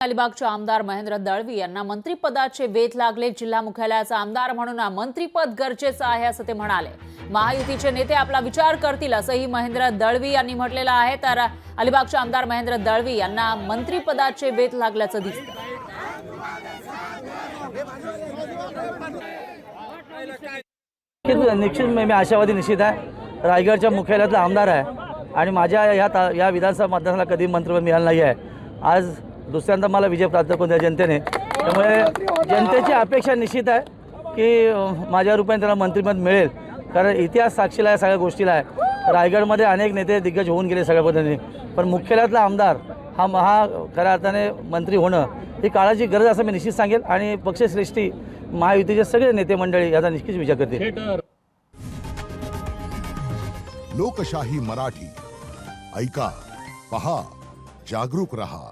अलिबागचे आमदार महेंद्र दळवी यांना मंत्रिपदाचे वेध लागले। जिल्हा मुख्यालयाचा आमदार म्हणून मंत्रिपद गरजेचं आहे असं ते म्हणाले। महायुतीचे नेते आपला विचार करतील असंही महेंद्र दळवी यांनी म्हटलेलं आहे। तर अलिबागचे आमदार महेंद्र दळवी यांना मंत्रिपदाचे वेध लागल्याचं दिसतं। निश्चित मी आशावादी निश्चित आहे। रायगडच्या मुख्यालयातला आमदार आहे आणि माझ्या या विधानसभा मतदारसंघाला कधी मंत्रिपद मिळालं नाही आहे। आज दुसऱ्यांदा मला विजय प्राप्त करून दिला जनतेने, त्यामुळे जनतेची अपेक्षा निश्चित आहे की माझ्या रूपाने त्याला मंत्रिपद मिळेल। कारण इतिहास साक्षीला आहे सगळ्या गोष्टीला आहे। रायगडमध्ये अनेक नेते दिग्गज होऊन गेले सगळ्या पद्धतीने, पण मुख्यालयातला आमदार हा खऱ्या अर्थाने मंत्री होणं ही काळाची गरज असं मी निश्चित सांगेल आणि पक्षश्रेष्ठी महायुतीचे सगळे नेते मंडळी याचा निश्चित विचार करतील। लोकशाही मराठी ऐका, पहा, जागरूक रहा।